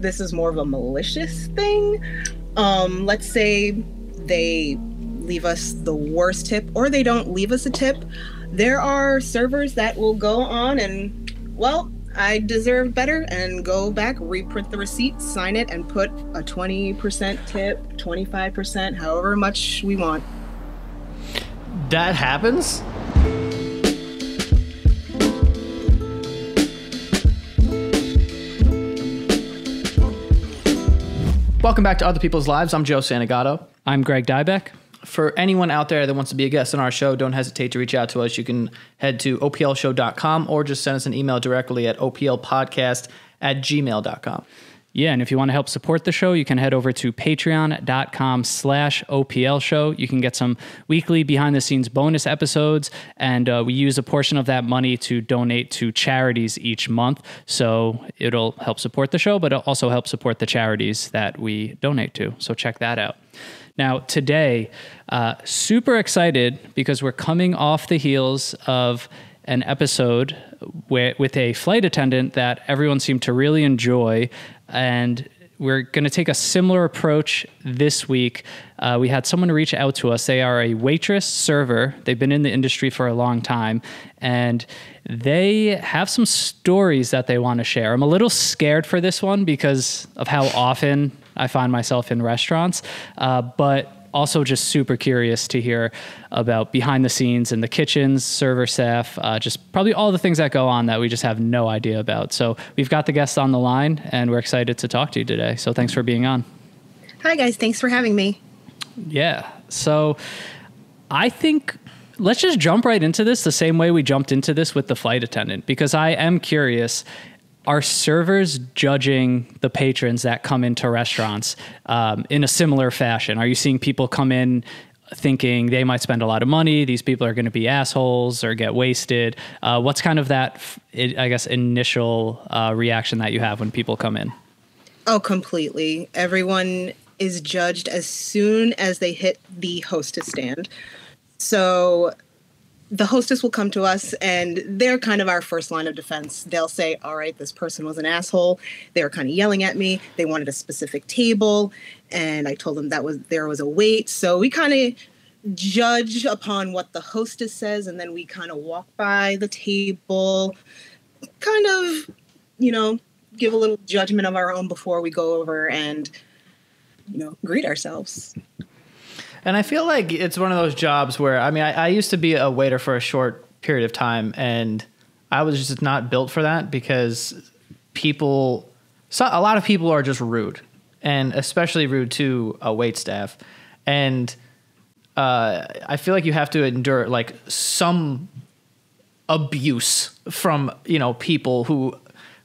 this is more of a malicious thing. Let's say they leave us the worst tip or they don't leave us a tip. There are servers that will go on and, well, I deserve better, and go back, reprint the receipt, sign it, and put a 20% tip, 25%, however much we want. That happens? Welcome back to Other People's Lives. I'm Joe Santagato. I'm Greg Dybeck. For anyone out there that wants to be a guest on our show, don't hesitate to reach out to us. You can head to oplshow.com or just send us an email directly at oplpodcast@gmail.com. Yeah, and if you want to help support the show, you can head over to patreon.com/OPL show. You can get some weekly behind-the-scenes bonus episodes, and we use a portion of that money to donate to charities each month. So it'll help support the show, but it'll also help support the charities that we donate to. So check that out. Now, today, super excited because we're coming off the heels of an episode with a flight attendant that everyone seemed to really enjoy, and we're going to take a similar approach this week. We had someone reach out to us. They are a waitress server. They've been in the industry for a long time, and they have some stories that they want to share. I'm a little scared for this one because of how often I find myself in restaurants, but also just super curious to hear about behind the scenes in the kitchens, server staff, just probably all the things that go on that we just have no idea about. So we've got the guest on the line, and we're excited to talk to you today. So thanks for being on. Hi, guys. Thanks for having me. Yeah. So I think let's just jump right into this the same way we jumped into this with the flight attendant, because I am curious. Are servers judging the patrons that come into restaurants in a similar fashion? Are you seeing people come in thinking they might spend a lot of money, these people are going to be assholes or get wasted? What's kind of that, I guess, initial reaction that you have when people come in? Oh, completely. Everyone is judged as soon as they hit the hostess stand. So the hostess will come to us, and they're kind of our first line of defense. They'll say, all right, this person was an asshole. They were kind of yelling at me. They wanted a specific table, and I told them there was a wait. So we kind of judge upon what the hostess says, and then we kind of walk by the table, kind of, give a little judgment of our own before we go over and, greet ourselves. And I feel like it's one of those jobs where, I used to be a waiter for a short period of time, and I was just not built for that because a lot of people are just rude, and especially rude to a wait staff. And I feel like you have to endure like some abuse from, people who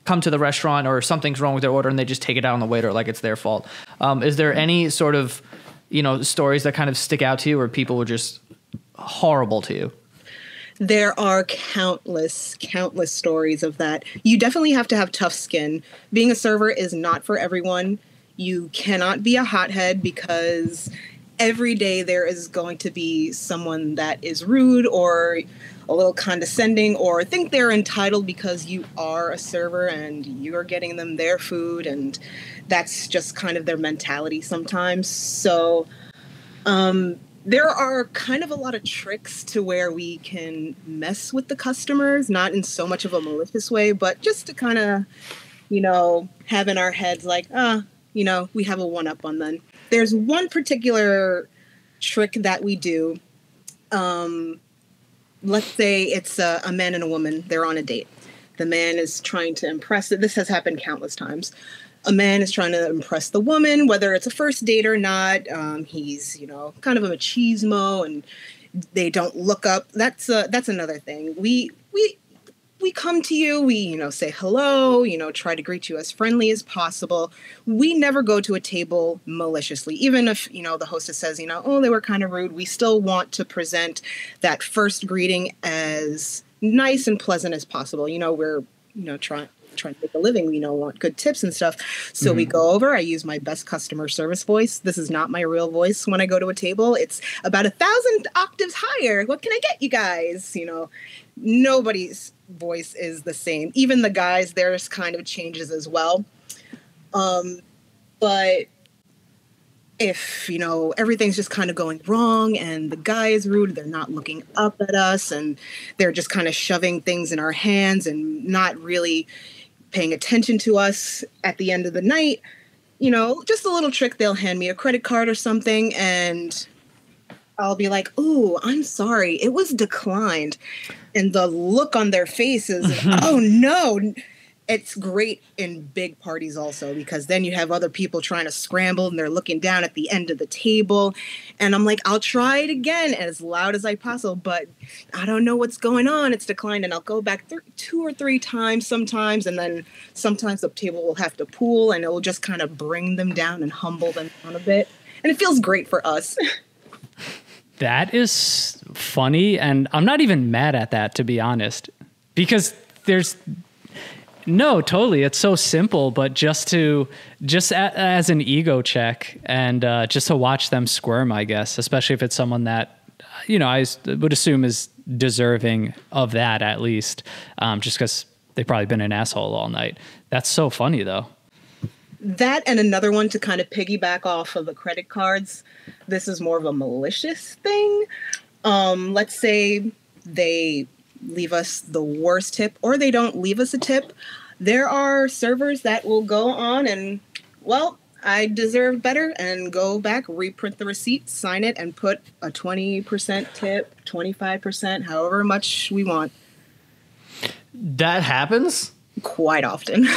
come to the restaurant or something's wrong with their order and they just take it out on the waiter like it's their fault. Is there any sort of stories that kind of stick out to you where people were just horrible to you? There are countless stories of that. You definitely have to have tough skin. Being a server is not for everyone. You cannot be a hothead because every day there is going to be someone that is rude or a little condescending or think they're entitled because you are a server and you are getting them their food, and that's just kind of their mentality sometimes. So there are kind of a lot of tricks to where we can mess with the customers, not in so much of a malicious way, but just to kind of, have in our heads like, we have a one-up on them. There's one particular trick that we do. Let's say it's a man and a woman. They're on a date. The man is trying to impress. This has happened countless times. A man is trying to impress the woman, whether it's a first date or not. He's, kind of a machismo, and they don't look up. That's another thing. We come to you, we, say hello, try to greet you as friendly as possible. We never go to a table maliciously. Even if, the hostess says, they were kind of rude, we still want to present that first greeting as nice and pleasant as possible. We're, trying to make a living, we want good tips and stuff. So we go over, I use my best customer service voice. This is not my real voice when I go to a table. It's about 1,000 octaves higher. What can I get you guys? Nobody's voice is the same. Even the guys, theirs kind of changes as well. But if, everything's just kind of going wrong and the guy is rude, they're not looking up at us and they're just kind of shoving things in our hands and not really paying attention to us at the end of the night, just a little trick. They'll hand me a credit card or something and I'll be like, "Ooh, I'm sorry. It was declined." And the look on their face is, "Oh no." It's great in big parties also, because then you have other people trying to scramble and they're looking down at the end of the table. And I'm like, I'll try it again as loud as I possible, but I don't know what's going on. It's declined. And I'll go back 2 or 3 times sometimes. And then sometimes the table will have to pool and it will just kind of bring them down and humble them down a bit. And it feels great for us. That is funny. And I'm not even mad at that, to be honest, because no, totally. It's so simple, but just as an ego check and just to watch them squirm, I guess, especially if it's someone that, I would assume is deserving of that at least, just because they've probably been an asshole all night. That's so funny, though. That and another one to kind of piggyback off of the credit cards. This is more of a malicious thing. Let's say they leave us the worst tip or they don't leave us a tip. There are servers that will go on and, well, I deserve better, and go back, reprint the receipt, sign it, and put a 20% tip, 25%, however much we want. That happens? Quite often.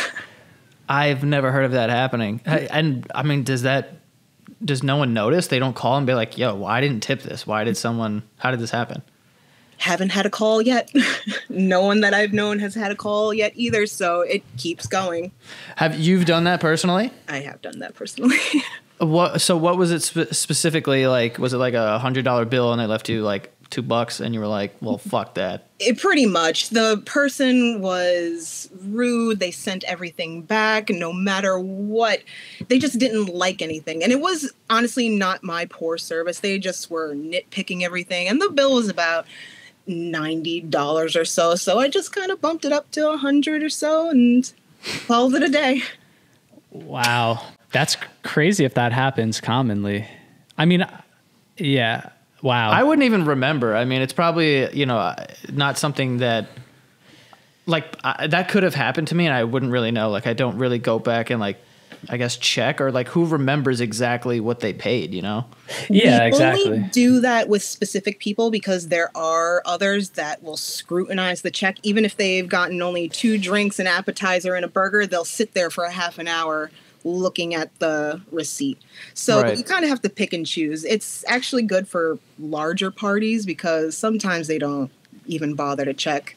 I've never heard of that happening. And I mean, does no one notice? They don't call and be like, "Yo, I didn't tip this. How did this happen?" Haven't had a call yet. No one that I've known has had a call yet either, so it keeps going. Have you done that personally? I have done that personally. So what was it specifically like? Was it like a $100 bill and they left you like $2 and you were like, "Well, fuck that"? Pretty much. The person was rude. They sent everything back no matter what. They just didn't like anything. And it was honestly not my poor service. They just were nitpicking everything. And the bill was about $90 or so. So I just kind of bumped it up to $100 or so and called it a day. Wow. That's crazy if that happens commonly. I mean, yeah. Wow. I wouldn't even remember. I mean, it's probably, not something that that could have happened to me and I wouldn't really know. Like, I don't really go back and I guess check, or like who remembers exactly what they paid, Yeah, we exactly. Only do that with specific people because there are others that will scrutinize the check. Even if they've gotten only 2 drinks, an appetizer, and a burger, they'll sit there for a half an hour looking at the receipt. So Right. You kind of have to pick and choose. It's actually good for larger parties because sometimes they don't even bother to check.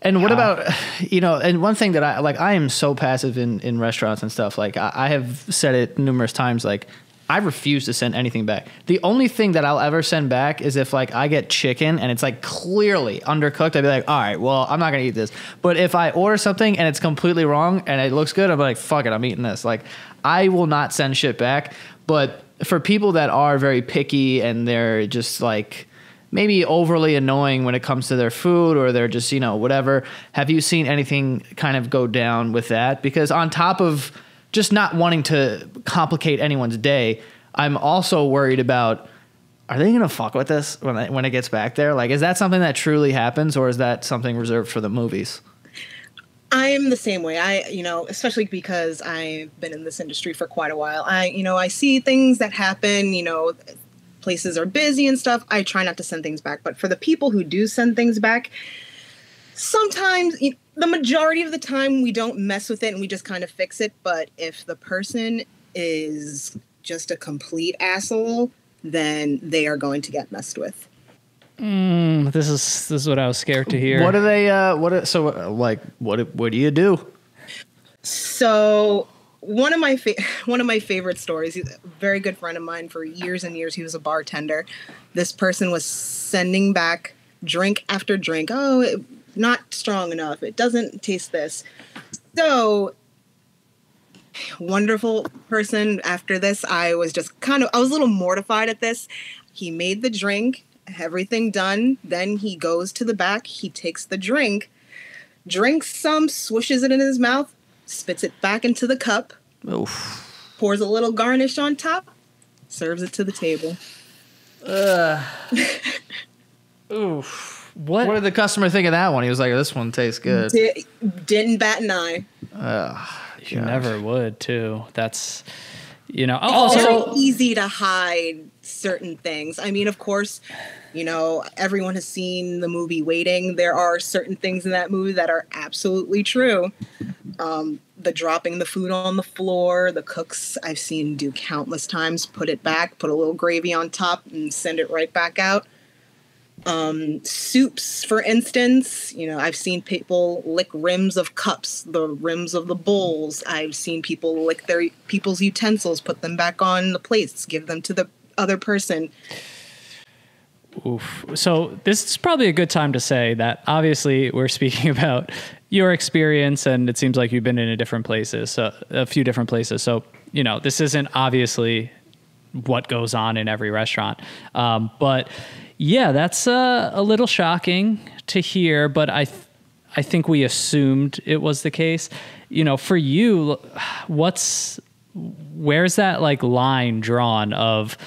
And what about, and one thing that I am so passive in restaurants and stuff. Like I have said it numerous times, like I refuse to send anything back. The only thing that I'll ever send back is if like I get chicken and it's like clearly undercooked. I'd be like, all right, well, I'm not going to eat this. But if I order something and it's completely wrong and it looks good, I'm like, fuck it, I'm eating this. Like I will not send shit back. But for people that are very picky and they're just like maybe overly annoying when it comes to their food, or they're just, whatever. Have you seen anything kind of go down with that? Because on top of just not wanting to complicate anyone's day, I'm also worried about, are they going to fuck with this when it gets back there? Like, is that something that truly happens, or is that something reserved for the movies? I'm the same way. Especially because I've been in this industry for quite a while. I see things that happen, places are busy and stuff. I try not to send things back. But for the people who do send things back, sometimes, the majority of the time, we don't mess with it and we just kind of fix it. But if the person is just a complete asshole, then they are going to get messed with. This is what I was scared to hear. What do they? What do you do? So one of my favorite stories. He's a very good friend of mine for years and years. He was a bartender. This person was sending back drink after drink. Oh, not strong enough. It doesn't taste this. So wonderful person. After this, I was a little mortified at this. He made the drink, everything done. Then he goes to the back. He takes the drink, drinks some, swishes it in his mouth, spits it back into the cup, Oof. pours a little garnish on top, serves it to the table. Oof. What did the customer think of that one? He was like, "This one tastes good." Didn't bat an eye. You never would, too. That's, It's also very easy to hide certain things. I mean, of course, everyone has seen the movie Waiting. There are certain things in that movie that are absolutely true. The dropping the food on the floor, the cooks I've seen do countless times, put it back, put a little gravy on top, and send it right back out. Soups, for instance, I've seen people lick rims of cups, the rims of the bowls. I've seen people lick people's utensils, put them back on the plates, give them to the other person. Oof. So this is probably a good time to say that obviously we're speaking about your experience, and it seems like you've been in a few different places. So, this isn't obviously what goes on in every restaurant. But yeah, that's a little shocking to hear, but I think we assumed it was the case. For you, where's that like line drawn of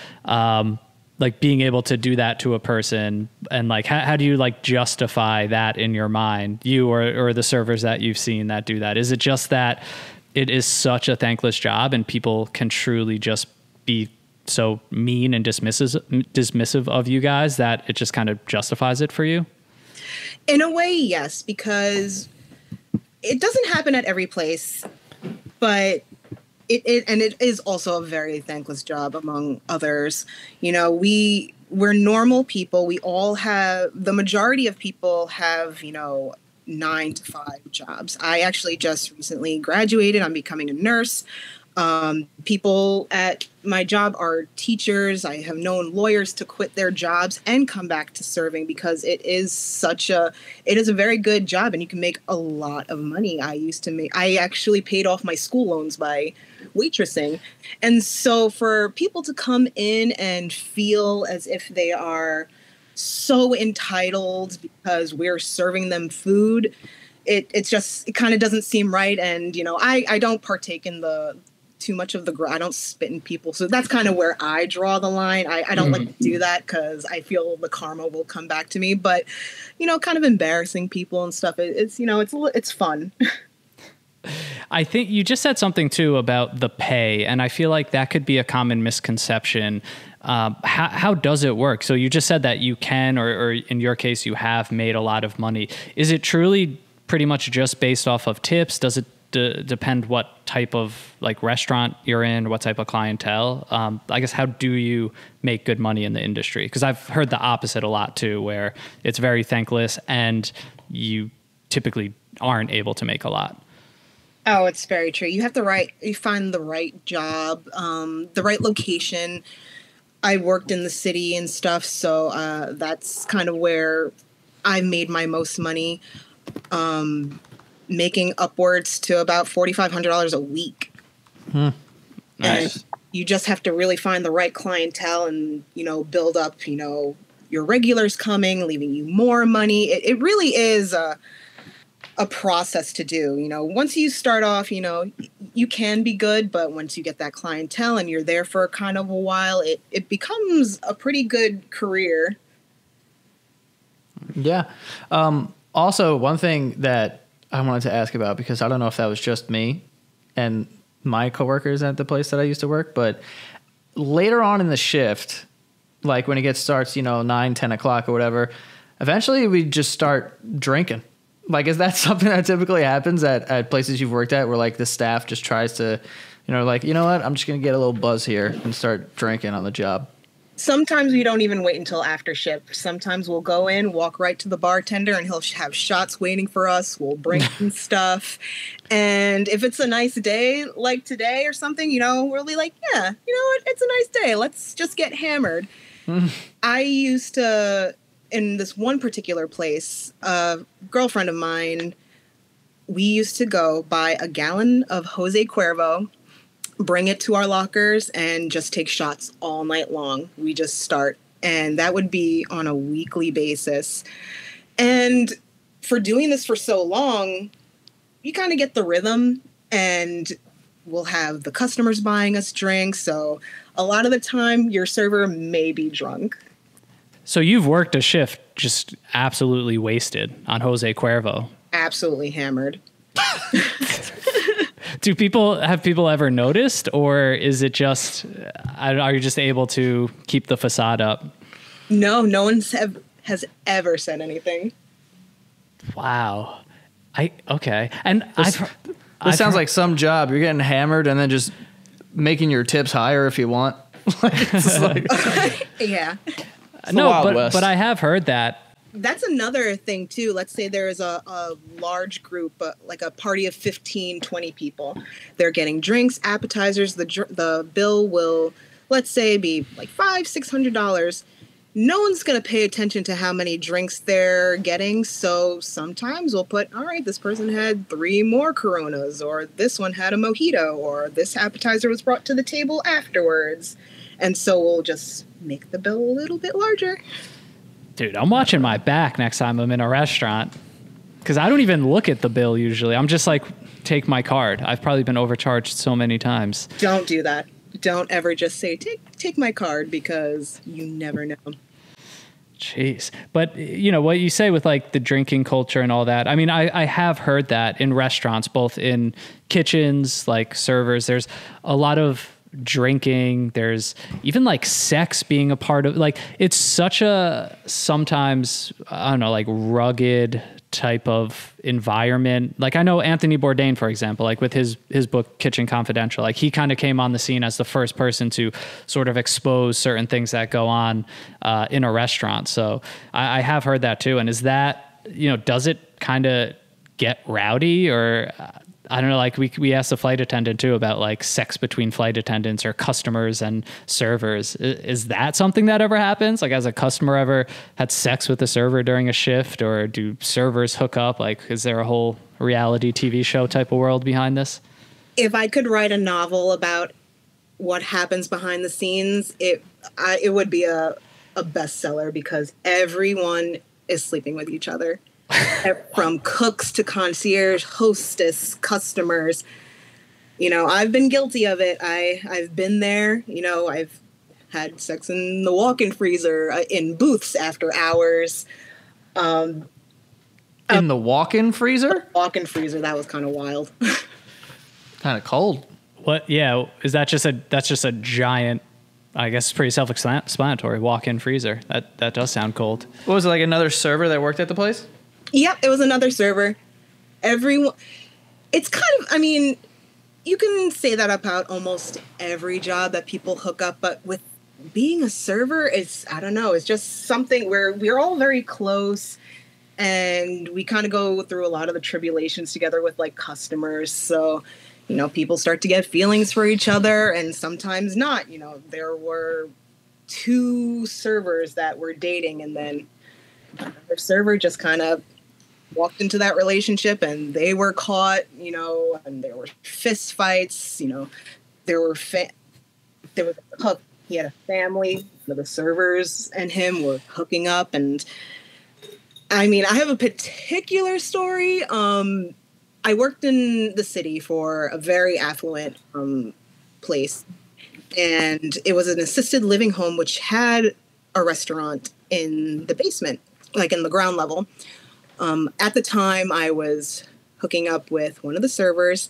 like being able to do that to a person, and like how do you like justify that in your mind, you or the servers that you've seen that do that? Is it just that it is such a thankless job and people can truly just be so mean and dismissive of you guys that it just kind of justifies it for you? In a way, yes, because it doesn't happen at every place, but it is also a very thankless job among others. We're normal people. We all have, the majority of people have, 9 to 5 jobs. I actually just recently graduated. I'm becoming a nurse. People at my job are teachers. I have known lawyers to quit their jobs and come back to serving because it is a very good job and you can make a lot of money. I actually paid off my school loans by waitressing. And so for people to come in and feel as if they are so entitled because we're serving them food, it kind of doesn't seem right. And, I don't partake in too much of I don't spit in people. So that's kind of where I draw the line. I don't like to do that because I feel the karma will come back to me. But, kind of embarrassing people and stuff. It's fun. I think you just said something too about the pay, and I feel like that could be a common misconception. How does it work? So you just said that you can, or in your case, you have made a lot of money. Is it truly pretty much just based off of tips? Does it depend what type of like restaurant you're in, what type of clientele? I guess, how do you make good money in the industry? Because I've heard the opposite a lot too, where it's very thankless and you typically aren't able to make a lot. Oh, it's very true. You find the right job, the right location. I worked in the city and stuff, so that's kind of where I made my most money. Making upwards to about $4,500 a week. Nice. And you just have to really find the right clientele and, build up, your regulars coming, leaving you more money. It really is a process to do. Once you start off, you can be good, but once you get that clientele and you're there for kind of a while, it becomes a pretty good career. Yeah. Also, one thing that I wanted to ask about, because I don't know if that was just me and my coworkers at the place that I used to work, but later on in the shift, like when it starts, 9, 10 o'clock or whatever, eventually we just start drinking. Like, is that something that typically happens at places you've worked at where like the staff just tries to, like, you know what, I'm just going to get a little buzz here and start drinking on the job? Sometimes we don't even wait until after shift. Sometimes we'll go in, walk right to the bartender, and he'll have shots waiting for us. We'll bring some stuff. And if it's a nice day like today or something, we'll be like, yeah, you know what? It's a nice day. Let's just get hammered. I used to, in this one particular place, a girlfriend of mine, we used to go buy a gallon of Jose Cuervo, bring it to our lockers, and just take shots all night long. We just start, and that would be on a weekly basis. And for doing this for so long, you kind of get the rhythm. and we'll have the customers buying us drinks. So a lot of the time your server may be drunk. So you've worked a shift just absolutely wasted on Jose Cuervo. Absolutely hammered. Have people ever noticed, or is it just, are you just able to keep the facade up? No, no one has ever said anything. Wow. Okay. And This sounds like some job. You're getting hammered and then just making your tips higher if you want. Yeah. No, but I have heard that. That's another thing too. Let's say there's a large group, like a party of 15, 20 people. They're getting drinks, appetizers. The bill will, let's say, be like $500-$600. No one's going to pay attention to how many drinks they're getting. So sometimes we'll put, all right, this person had 3 more Coronas, or this one had a mojito, or this appetizer was brought to the table afterwards. And so we'll just make the bill a little bit larger. Dude, I'm watching my back next time I'm in a restaurant, because I don't even look at the bill usually. I'm just like, take my card. I've probably been overcharged so many times. Don't do that. Don't ever just say, take my card, because you never know. Jeez. But, you know, what you say with like the drinking culture and all that, I mean, I have heard that in restaurants, both in kitchens, like servers, there's a lot of drinking. There's even like sex being a part of, like, it's such a sometimes, I don't know, like rugged type of environment. Like I know Anthony Bourdain, for example, like with his book Kitchen Confidential, like he kind of came on the scene as the first person to sort of expose certain things that go on in a restaurant. So I have heard that too. And is that, you know, does it kind of get rowdy, or I don't know, like we asked the flight attendant too about like sex between flight attendants or customers and servers. Is that something that ever happens? Like, has a customer ever had sex with a server during a shift, or do servers hook up? Like, is there a whole reality TV show type of world behind this? If I could write a novel about what happens behind the scenes, it would be a bestseller, because everyone is sleeping with each other. From cooks to concierge, hostess, customers. You know, I've been guilty of it. I've been there. You know, I've had sex in the walk-in freezer, in booths after hours. In the walk-in freezer? Walk-in freezer, that was kind of wild. Kind of cold. What? Yeah, is that that's just a giant, I guess it's pretty self-explanatory, walk-in freezer. That does sound cold. What was it, like another server that worked at the place? Yep, it was another server. Everyone, it's kind of, I mean, you can say that about almost every job that people hook up, but with being a server, it's, I don't know, it's just something where we're all very close, and we kind of go through a lot of the tribulations together with like customers. So, you know, people start to get feelings for each other, and sometimes not. You know, there were 2 servers that were dating, and then another server just kind of walked into that relationship, and they were caught, you know, and there were fist fights, you know, there was a cook, he had a family, the servers and him were hooking up. And I mean, I have a particular story. I worked in the city for a very affluent place, and it was an assisted living home which had a restaurant in the basement, like in the ground level. At the time, I was hooking up with one of the servers,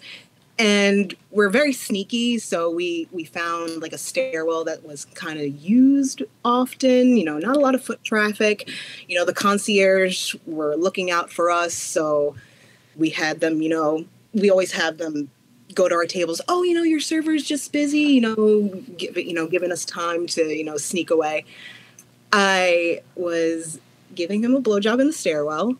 and we're very sneaky. So we found like a stairwell that was kind of used often, you know, not a lot of foot traffic. You know, the concierge were looking out for us. So we had them, you know, we always have them go to our tables. Oh, you know, your server's just busy, you know, giving us time to, you know, sneak away. I was giving him a blowjob in the stairwell,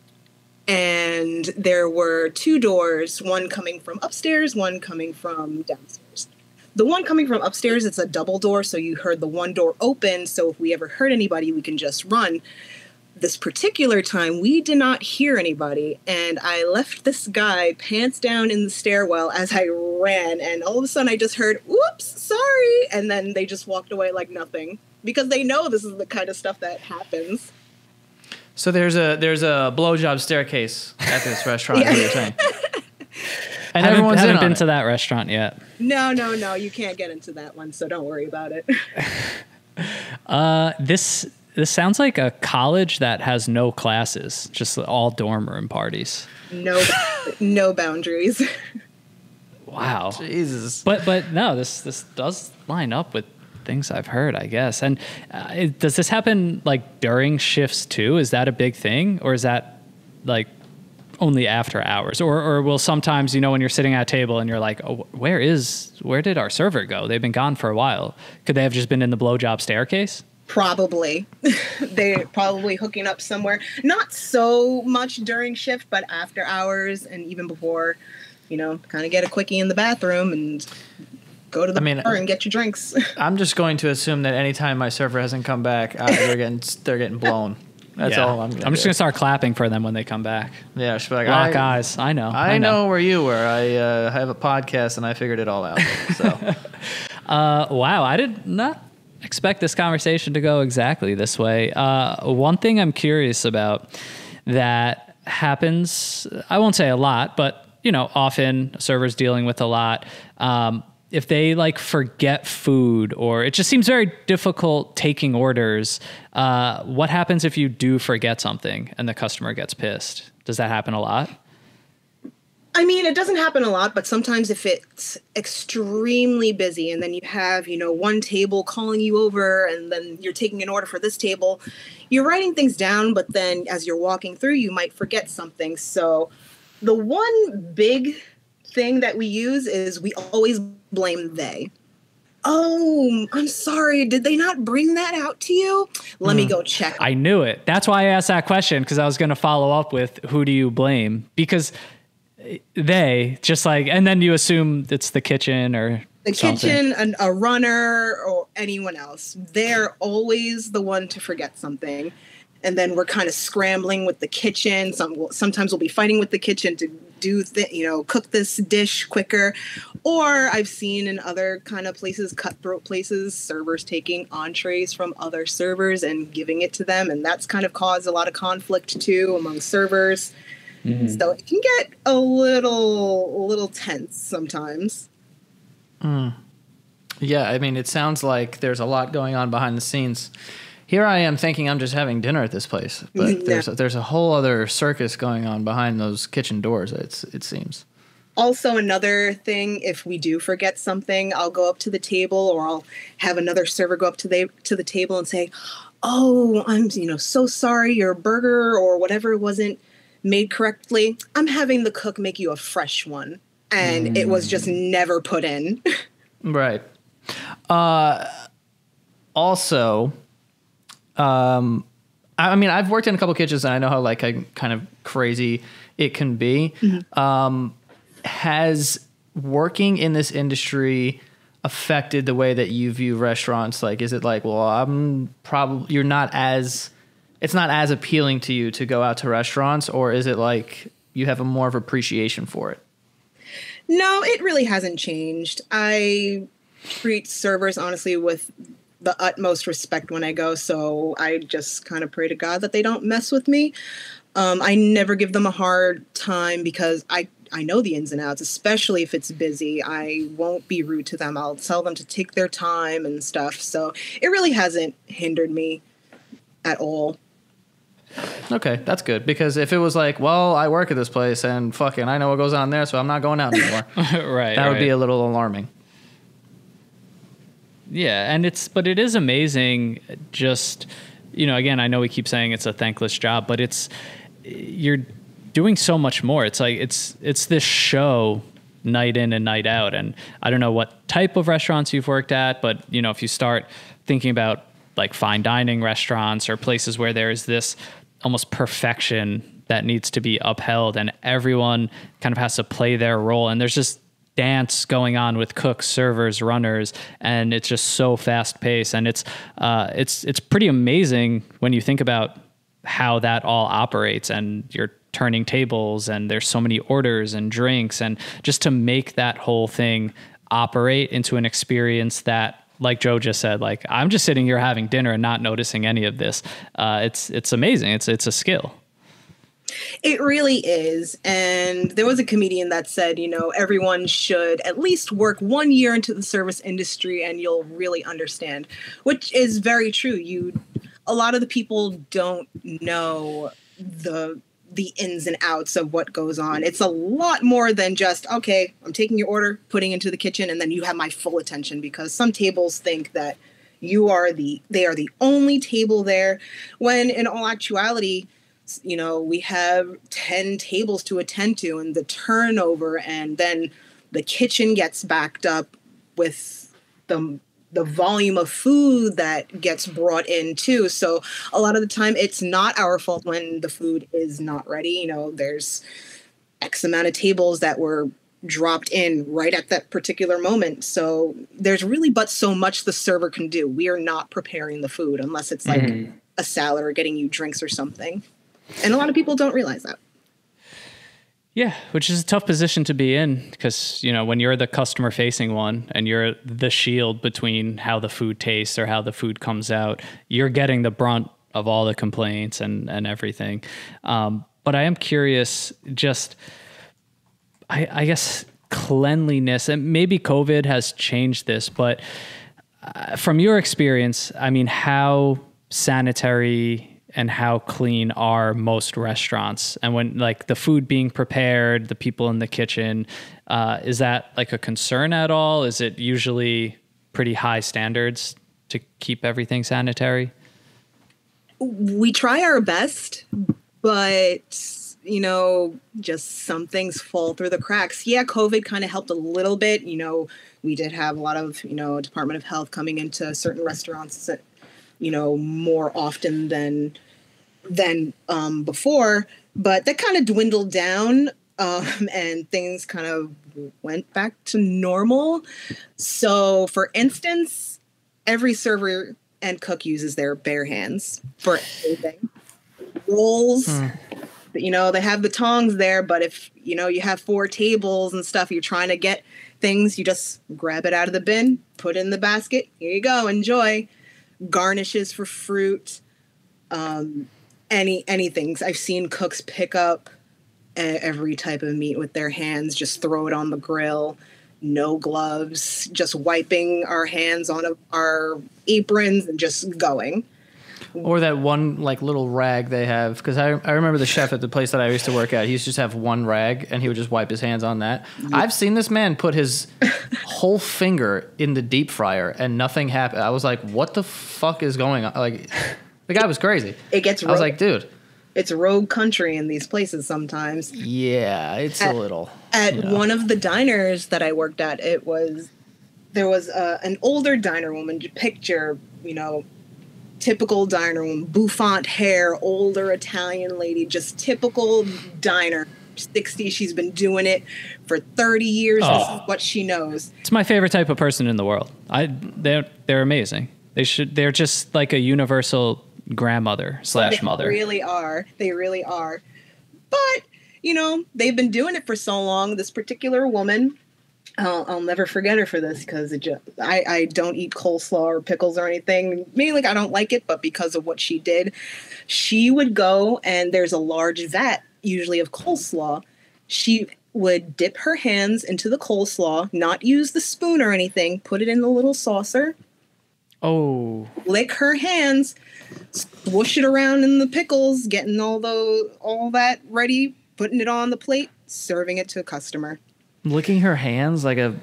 and there were 2 doors, one coming from upstairs, one coming from downstairs. The one coming from upstairs, it's a double door, so you heard the one door open, so if we ever heard anybody, we can just run. This particular time, we did not hear anybody, and I left this guy pants down in the stairwell as I ran, and all of a sudden I just heard, "Whoops, sorry," and then they just walked away like nothing, because they know this is the kind of stuff that happens. So there's a blowjob staircase at this restaurant. Yeah. You're saying. And everyone's haven't in on been it. to that restaurant yet. No, you can't get into that one, so don't worry about it. This sounds like a college that has no classes, just all dorm room parties. No boundaries. Wow. Jesus. But no, this does line up with things I've heard, I guess. And does this happen like during shifts too? Is that a big thing, or is that like only after hours? Or will sometimes, when you're sitting at a table and you're like, oh, where did our server go? They've been gone for a while. Could they have just been in the blowjob staircase? Probably. They're probably hooking up somewhere. Not so much during shift, but after hours and even before, kind of get a quickie in the bathroom and go to the bar and get your drinks. I'm just going to assume that anytime my server hasn't come back, they're getting blown. That's all I'm going to I'm just going to start clapping for them when they come back. Yeah, she'll be like, lock eyes. I know. I know where you were. I have a podcast and I figured it all out. So, wow, I did not expect this conversation to go exactly this way. One thing I'm curious about that happens, I won't say a lot, but often servers dealing with a lot. If they like forget food, or it just seems very difficult taking orders, what happens if you do forget something and the customer gets pissed? Does that happen a lot? I mean, it doesn't happen a lot, but sometimes if it's extremely busy and then you have, one table calling you over and then you're taking an order for this table, you're writing things down, but then as you're walking through, you might forget something. So the one big thing that we use is we always blame they. Oh, I'm sorry. Did they not bring that out to you? Let me go check. I knew it. That's why I asked that question, because I was going to follow up with who do you blame? Because they just like, and then you assume it's the kitchen or the something. kitchen, a runner, or anyone else. They're always the one to forget something. And then we're kind of scrambling with the kitchen. Sometimes we'll be fighting with the kitchen to cook this dish quicker. Or I've seen in other kind of places, cutthroat places, servers taking entrees from other servers and giving it to them. And that's kind of caused a lot of conflict too among servers. Mm-hmm. So it can get a little tense sometimes. Yeah, I mean, it sounds like there's a lot going on behind the scenes. Here I am thinking I'm just having dinner at this place, but there's a whole other circus going on behind those kitchen doors, it seems. Also, another thing, if we do forget something, I'll go up to the table, or I'll have another server go up to the table and say, "Oh, I'm so sorry, your burger or whatever wasn't made correctly. I'm having the cook make you a fresh one, and it was just never put in." Right. Also, I mean, I've worked in a couple kitchens and I know how kind of crazy it can be. Mm-hmm. Has working in this industry affected the way that you view restaurants? Like, is it like, well, it's not as appealing to you to go out to restaurants, or is it like you have a more of appreciation for it? No, it really hasn't changed. I treat servers, honestly, with the utmost respect when I go, so I just kind of pray to God that they don't mess with me. I never give them a hard time because I know the ins and outs, especially if it's busy. I won't be rude to them. I'll tell them to take their time and stuff. So it really hasn't hindered me at all. Okay, that's good, because if it was like, well, I work at this place and fucking I know what goes on there, so I'm not going out anymore. That would be a little alarming. Yeah, but it is amazing. Just, again, I know we keep saying it's a thankless job, but you're doing so much more. It's like it's this show night in and night out. And I don't know what type of restaurants you've worked at, but if you start thinking about like fine dining restaurants or places where there's this almost perfection that needs to be upheld, and everyone kind of has to play their role, and there's just dance going on with cooks, servers, runners, and it's just so fast paced, and it's pretty amazing when you think about how that all operates, and you're turning tables and there's so many orders and drinks, and just to make that whole thing operate into an experience that, like Joe just said, like I'm just sitting here having dinner and not noticing any of this. It's amazing. It's a skill. It really is. And there was a comedian that said, everyone should at least work 1 year into the service industry and you'll really understand, which is very true. A lot of the people don't know the ins and outs of what goes on. It's a lot more than just, okay, I'm taking your order, putting it into the kitchen, and then you have my full attention, because some tables think that they are the only table there, when in all actuality, we have 10 tables to attend to, and the turnover, and then the kitchen gets backed up with the volume of food that gets brought in too. So a lot of the time it's not our fault when the food is not ready. There's X amount of tables that were dropped in right at that particular moment. So there's really but so much the server can do. We are not preparing the food unless it's like a salad or getting you drinks or something. And a lot of people don't realize that. Yeah, which is a tough position to be in, because, when you're the customer facing one and you're the shield between how the food tastes or how the food comes out, you're getting the brunt of all the complaints and everything. But I am curious, just, I guess, cleanliness, and maybe COVID has changed this, but from your experience, I mean, how sanitary and how clean are most restaurants? And when, like, the food being prepared, the people in the kitchen, is that like a concern at all? Is it usually pretty high standards to keep everything sanitary? We try our best, but, just some things fall through the cracks. Yeah, COVID kind of helped a little bit. We did have a lot of, Department of Health coming into certain restaurants that, more often than before, but that kind of dwindled down, and things kind of went back to normal. So, for instance, every server and cook uses their bare hands for everything. Rolls, they have the tongs there, but if, you have 4 tables and stuff, you're trying to get things, you just grab it out of the bin, put it in the basket, here you go, enjoy. Garnishes for fruit, anything. I've seen cooks pick up every type of meat with their hands, just throw it on the grill, no gloves, just wiping our hands on our aprons and just going. Or that one like little rag they have, because I remember the chef at the place that I used to work at, he used to just have one rag and he would just wipe his hands on that. Yep. I've seen this man put his whole finger in the deep fryer and nothing happened. I was like, what the fuck is going on? Like, the guy was crazy. It gets rogue. I was like, dude. It's a rogue country in these places sometimes. Yeah, it's a little. At one of the diners that I worked at, there was an older diner woman. Picture, typical diner woman, bouffant hair, older Italian lady, just typical diner. 60, she's been doing it for 30 years. This is what she knows. It's my favorite type of person in the world. They're amazing. They're just like a universal grandmother / mother. They really are. But, they've been doing it for so long. This particular woman, I'll never forget her for this, because I don't eat coleslaw or pickles or anything. Mainly I don't like it, but because of what she did, she would go, and there's a large vat, usually of coleslaw. She would dip her hands into the coleslaw, not use the spoon or anything, put it in the little saucer. Oh. Lick her hands, swoosh it around in the pickles, getting all that ready, putting it on the plate, serving it to a customer. Licking her hands like a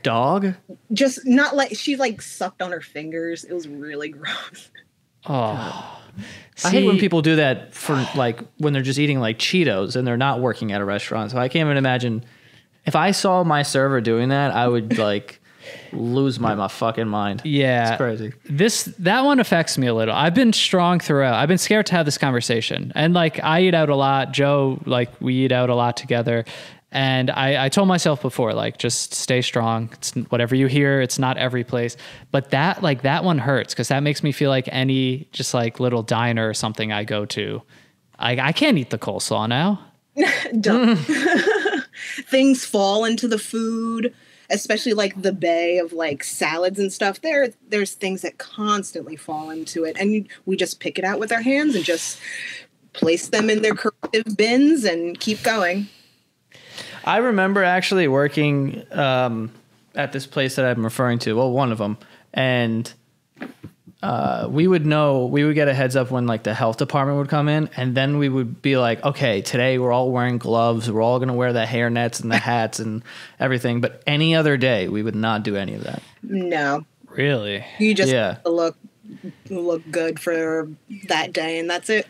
dog? Just not like, she sucked on her fingers. It was really gross. Oh. I hate when people do that for when they're just eating like Cheetos and they're not working at a restaurant. So I can't even imagine if I saw my server doing that, I would lose my fucking mind. Yeah. It's crazy. That one affects me a little. I've been strong throughout. I've been scared to have this conversation. And I eat out a lot. Joe, we eat out a lot together. And I told myself before, just stay strong. It's whatever you hear. It's not every place. But that one hurts, because that makes me feel like any just little diner or something I go to. I can't eat the coleslaw now. Don't. Things fall into the food, especially the bay of salads and stuff. There's things that constantly fall into it. And we just pick it out with our hands and just place them in their corrective bins and keep going. I remember actually working at this place that I'm referring to. Well, one of them, and we would get a heads up when like the health department would come in, and then we would be like, okay, today we're all wearing gloves. We're all going to wear the hair nets and the hats and everything. But any other day, we would not do any of that. No. Really? You just look good for that day, and that's it.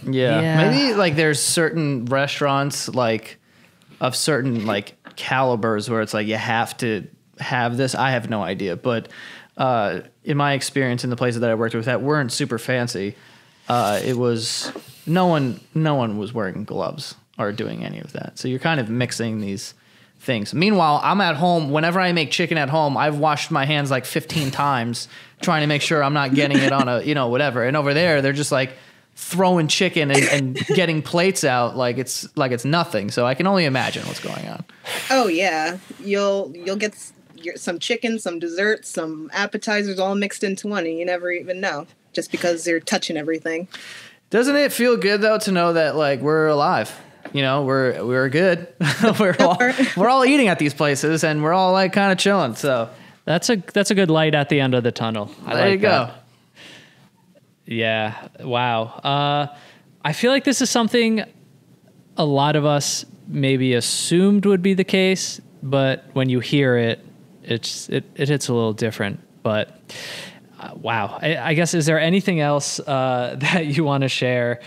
Yeah. Maybe like there's certain restaurants like of certain like calibers where it's like you have to have this. I have no idea, but in my experience in the places that I worked with that weren't super fancy, it was no one was wearing gloves or doing any of that. So you're kind of mixing these things. Meanwhile, I'm at home. Whenever I make chicken at home, I've washed my hands like 15 times trying to make sure I'm not getting it on a, whatever. And over there, they're just like throwing chicken and getting plates out like it's nothing. So I can only imagine what's going on. Oh yeah. You'll get some chicken, some desserts, some appetizers all mixed into one, and you never even know just because they're touching everything. Doesn't it feel good though to know that like we're alive? We're good. we're all eating at these places, and we're all like kind of chilling. So that's a good light at the end of the tunnel. There you go. Yeah. Wow. I feel like this is something a lot of us maybe assumed would be the case, but when you hear it, it hits a little different. But wow. I guess, is there anything else that you want to share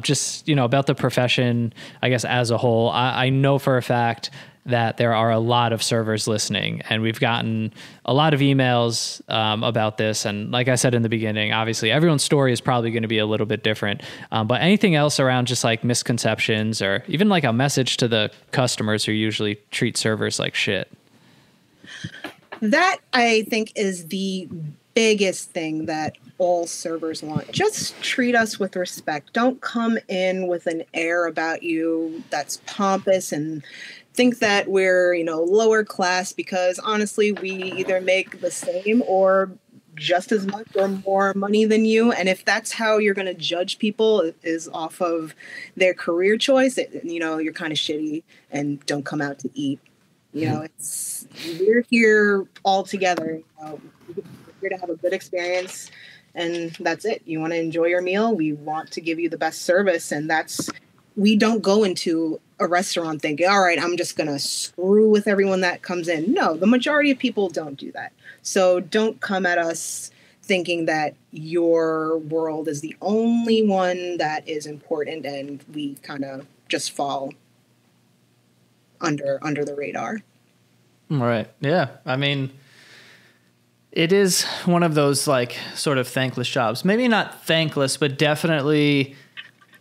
just, about the profession, I guess, as a whole? I know for a fact that there are a lot of servers listening, and we've gotten a lot of emails about this. And like I said in the beginning, obviously everyone's story is probably going to be a little bit different. But anything else around just like misconceptions, or even like a message to the customers who usually treat servers like shit? That, I think, is the biggest thing that all servers want. Just treat us with respect. Don't come in with an air about you that's pompous and think that we're, lower class, because honestly, we either make the same or just as much or more money than you. And if that's how you're going to judge people, is off of their career choice, you're kind of shitty and don't come out to eat. We're here all together. We're here to have a good experience, and that's it. You want to enjoy your meal. We want to give you the best service, and we don't go into a restaurant thinking, all right, I'm just going to screw with everyone that comes in. No, the majority of people don't do that. So don't come at us thinking that your world is the only one that is important, and we kind of just fall under the radar. Right. Yeah. I mean, it is one of those like sort of thankless jobs. Maybe not thankless, but definitely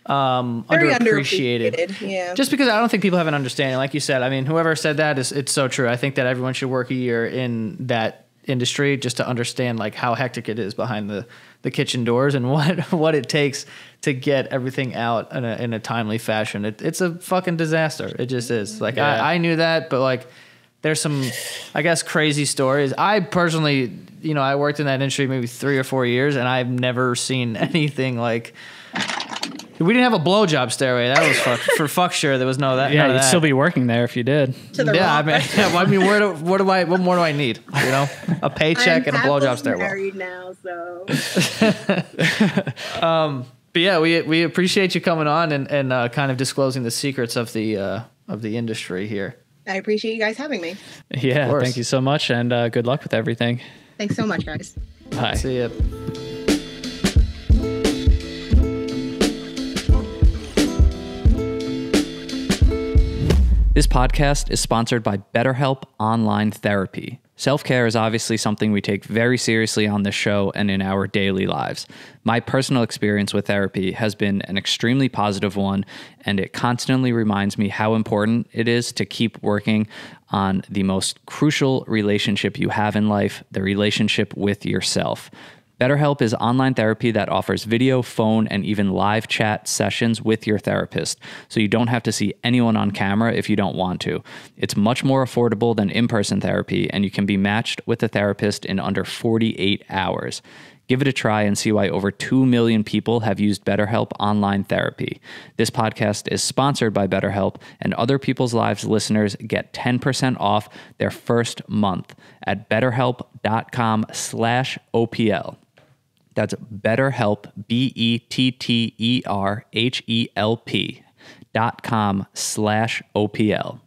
underappreciated. Yeah. Just because I don't think people have an understanding. Like you said, I mean, whoever said that it's so true. I think that everyone should work a year in that industry just to understand like how hectic it is behind the kitchen doors and what it takes to get everything out in a timely fashion. It's a fucking disaster. It just is. Like I knew that, but like there's some, I guess, crazy stories. I personally, I worked in that industry maybe 3 or 4 years, and I've never seen anything like. We didn't have a blowjob stairway. That was for fuck sure. There was no that. Yeah, you'd still be working there if you did. What more do I need? A paycheck and a blowjob stairway. I'm married now, so. But yeah, we appreciate you coming on and kind of disclosing the secrets of the industry here. I appreciate you guys having me. Yeah, thank you so much, and good luck with everything. Thanks so much, guys. Bye. See ya. This podcast is sponsored by BetterHelp Online Therapy. Self-care is obviously something we take very seriously on this show and in our daily lives. My personal experience with therapy has been an extremely positive one, and it constantly reminds me how important it is to keep working on the most crucial relationship you have in life, the relationship with yourself. BetterHelp is online therapy that offers video, phone, and even live chat sessions with your therapist, so you don't have to see anyone on camera if you don't want to. It's much more affordable than in-person therapy, and you can be matched with a therapist in under 48 hours. Give it a try and see why over 2 million people have used BetterHelp Online Therapy. This podcast is sponsored by BetterHelp, and Other People's Lives listeners get 10% off their first month at betterhelp.com/OPL. That's BetterHelp, BetterHelp.com/OPL.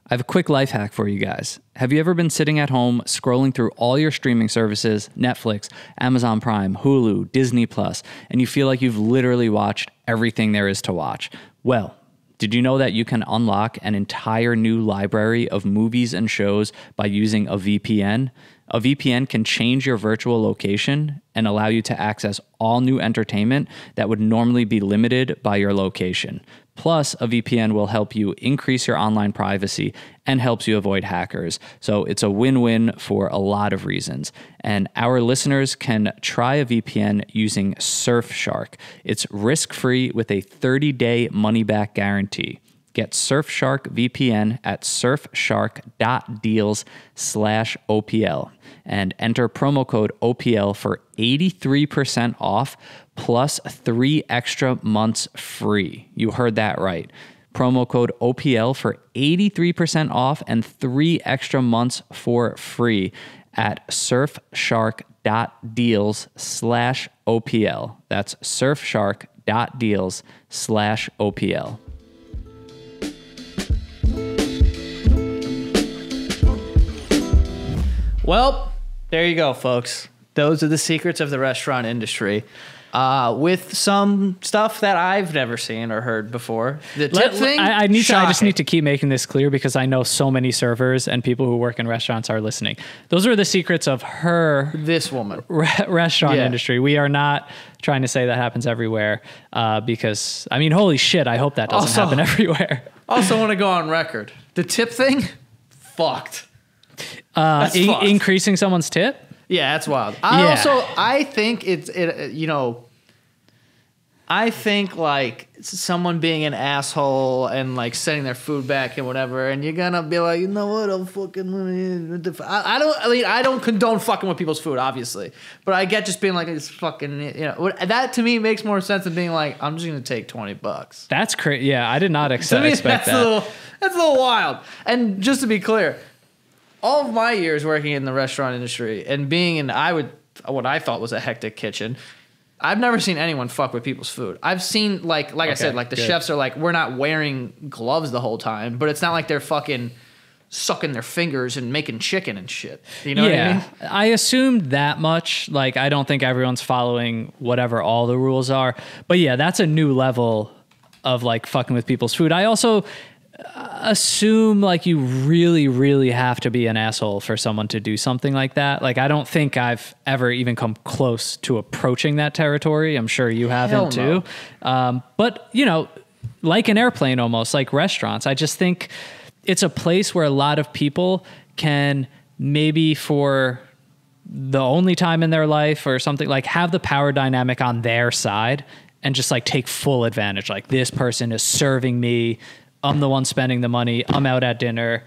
I have a quick life hack for you guys. Have you ever been sitting at home scrolling through all your streaming services, Netflix, Amazon Prime, Hulu, Disney Plus, and you feel like you've literally watched everything there is to watch? Well, did you know that you can unlock an entire new library of movies and shows by using a VPN? A VPN can change your virtual location and allow you to access all new entertainment that would normally be limited by your location. Plus, a VPN will help you increase your online privacy and helps you avoid hackers. So it's a win-win for a lot of reasons. And our listeners can try a VPN using Surfshark. It's risk-free with a 30-day money-back guarantee. Get Surfshark VPN at surfshark.deals/OPL and enter promo code OPL for 83% off plus 3 extra months free. You heard that right. Promo code OPL for 83% off and 3 extra months for free at surfshark.deals/OPL. That's surfshark.deals/OPL. Well, there you go, folks. Those are the secrets of the restaurant industry. With some stuff that I've never seen or heard before. The tip thing, I just need to keep making this clear because I know so many servers and people who work in restaurants are listening. Those are the secrets of this woman restaurant industry. We are not trying to say that happens everywhere because, I mean, holy shit, I hope that doesn't happen everywhere. Also want to go on record. The tip thing, fucked. Increasing someone's tip? Yeah, that's wild. I think I think like someone being an asshole and like sending their food back and whatever, and you're gonna be like, you know what, I don't condone fucking with people's food, obviously, but I get just being like, it's fucking, that to me makes more sense than being like, I'm just gonna take $20. That's crazy. Yeah, I did not expect that. That's a little wild. And just to be clear, all of my years working in the restaurant industry and being in what I thought was a hectic kitchen, I've never seen anyone fuck with people's food. I've seen I said, the chefs are like, we're not wearing gloves the whole time, but it's not like they're fucking sucking their fingers and making chicken and shit. You know what I mean? I assumed that much. Like, I don't think everyone's following whatever all the rules are. But yeah, that's a new level of like fucking with people's food. I also assume like you really, really have to be an asshole for someone to do something like that. Like, I don't think I've ever even come close to approaching that territory. I'm sure you haven't too. But like an airplane, almost like restaurants, I just think it's a place where a lot of people can maybe for the only time in their life or something, like have the power dynamic on their side and just like take full advantage. Like, this person is serving me, I'm the one spending the money, I'm out at dinner,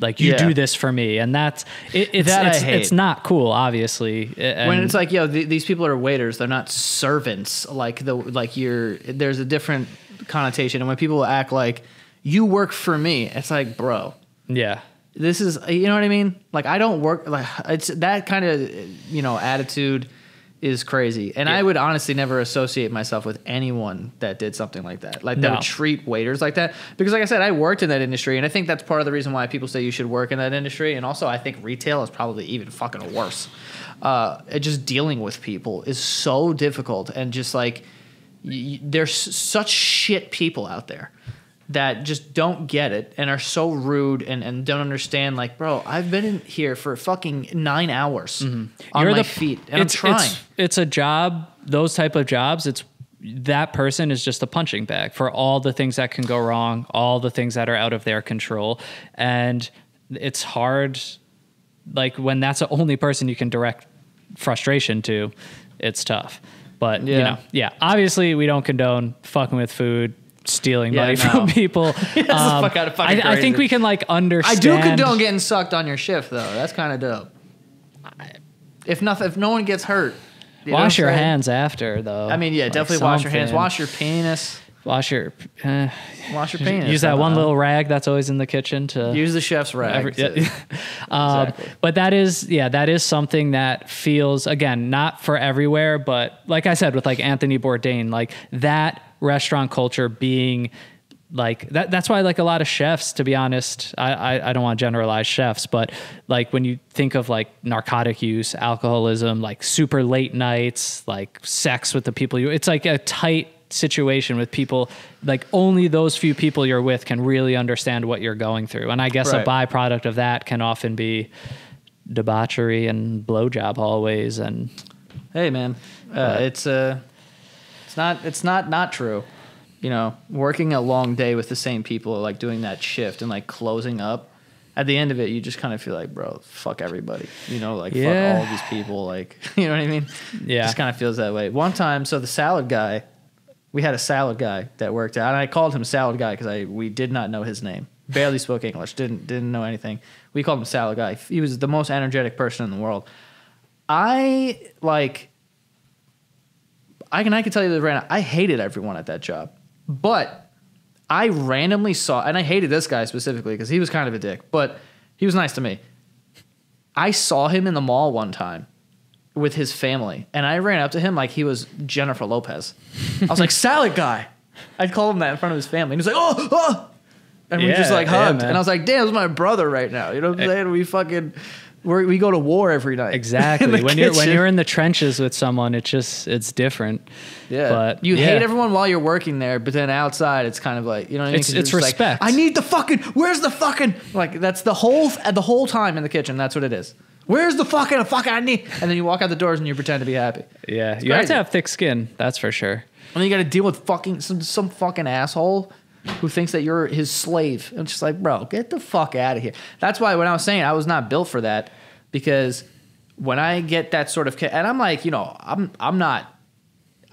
like, you do this for me. And that's it's not cool, obviously. When it's like, these people are waiters, they're not servants. There's a different connotation. And when people act like you work for me, it's like, bro, this is, you know what I mean? Like, I don't work, like, it's that kind of, attitude is crazy. And I would honestly never associate myself with anyone that did something like that. Like, that would treat waiters like that. Because like I said, I worked in that industry, and I think that's part of the reason why people say you should work in that industry. And also, I think retail is probably even fucking worse. Just dealing with people is so difficult. And just like, there's such shit people out there that just don't get it and are so rude and don't understand. Like, bro, I've been in here for fucking 9 hours on my feet, and I'm trying. It's a job, those type of jobs, that person is just a punching bag for all the things that can go wrong, all the things that are out of their control. And it's hard, like, when that's the only person you can direct frustration to, it's tough. But, obviously we don't condone fucking with food, stealing money from people. I think we can, like, understand. I do condone getting sucked on your shift, though. That's kind of dope. If no one gets hurt. You know Wash what I'm your saying? hands after, though. I mean, yeah, Like definitely wash your hands. something. Wash your penis. Wash your Penis. use that one little rag that's always in the kitchen to Use the chef's rag. Exactly. But that is something that feels, again, not for everywhere, but like I said with like Anthony Bourdain, like that restaurant culture being like that's why like a lot of chefs, to be honest, I don't want to generalize chefs, but like when you think of like narcotic use, alcoholism, like super late nights, like sex with the people it's like a tight situation with people, like only those few people you're with can really understand what you're going through. And I guess Right. a byproduct of that can often be debauchery and blowjob hallways. And Hey, man, it's not true. You know, working a long day with the same people, like doing that shift and like closing up. At the end of it, you just kind of feel like, bro, fuck everybody. You know, like Yeah. fuck all these people. Like, you know what I mean? Yeah. Just kind of feels that way. One time, so the salad guy, we had a salad guy that worked out, and I called him salad guy because we did not know his name. Barely spoke English. Didn't know anything. We called him salad guy. He was the most energetic person in the world. I can tell you this right now. I hated everyone at that job, but I randomly saw, and I hated this guy specifically because he was kind of a dick, but he was nice to me. I saw him in the mall one time with his family, and I ran up to him like he was Jennifer Lopez. I was like, salad guy. I'd call him that in front of his family. And he was like, oh. And we just like hugged. man. And I was like, damn, this is my brother right now. You know what I'm saying? We go to war every night. exactly. In when the kitchen. you're in the trenches with someone, it's different. Yeah. But you yeah. hate everyone while you're working there, but then outside it's kind of like, you know what I mean? It's 'Cause you're just respect. Like, I need the fucking, where's the fucking, like that's the whole time in the kitchen. That's what it is. Where's the fucking I need, and then you walk out the doors and you pretend to be happy. Yeah. It's You have crazy. to have thick skin. That's for sure. And then you got to deal with fucking some fucking asshole who thinks that you're his slave. I'm just like, bro, get the fuck out of here. That's why when I was saying I was not built for that, because when I get that sort of, and I'm like, you know, I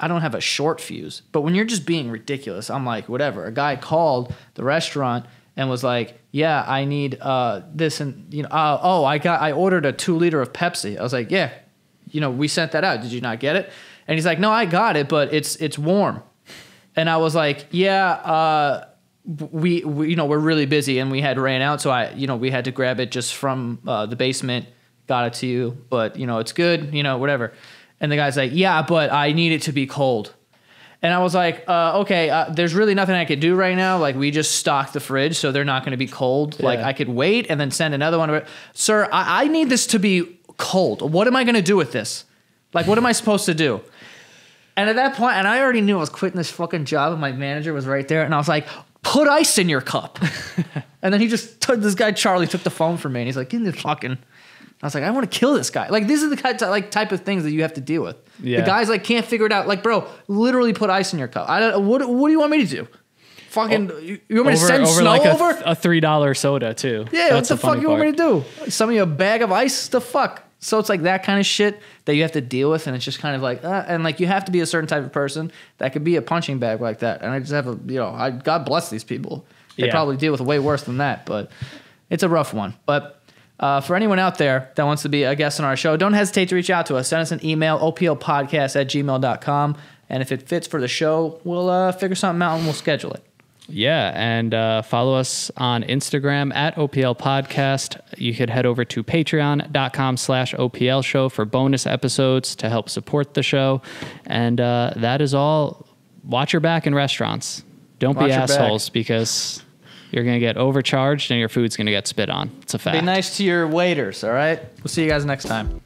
don't have a short fuse, but when you're just being ridiculous, I'm like, whatever. A guy called the restaurant and was like, yeah, I need this, and you know, I ordered a 2 liter of Pepsi. I was like, yeah, you know, we sent that out. Did you not get it? And he's like, no, I got it, but it's warm. And I was like, yeah, we you know, we're really busy and we had ran out, so we had to grab it just from the basement, got it to you, but you know, it's good, you know, whatever. And the guy's like, yeah, but I need it to be cold. And I was like, okay, there's really nothing I could do right now. Like, we just stocked the fridge, so they're not going to be cold. Like, I could wait and then send another one. Sir, I need this to be cold. What am I going to do with this? Like, what am I supposed to do? And at that point, and I already knew I was quitting this fucking job, and my manager was right there, and I was like, put ice in your cup. And then this guy Charlie took the phone from me, and he's like, give me the fucking... I was like, I want to kill this guy. Like, these are the type of things that you have to deal with. Yeah. The guys like can't figure it out. Like, bro, literally put ice in your cup. What do you want me to do? Fucking, you want me to send snow like over? a $3 soda too. Yeah, That's what the fuck you want me to do? Some of you a bag of ice? The fuck? So it's like that kind of shit that you have to deal with, and it's just kind of like, and like you have to be a certain type of person that could be a punching bag like that. And I just have God bless these people. They probably deal with way worse than that, but it's a rough one. But for anyone out there that wants to be a guest on our show, don't hesitate to reach out to us. Send us an email, oplpodcast@gmail.com. And if it fits for the show, we'll figure something out and we'll schedule it. Yeah, and follow us on Instagram at OPL Podcast. You could head over to patreon.com/OPL show for bonus episodes to help support the show. And that is all. Watch your back in restaurants. Don't be assholes, because you're going to get overcharged and your food's going to get spit on. It's a fact. Be nice to your waiters, all right? We'll see you guys next time.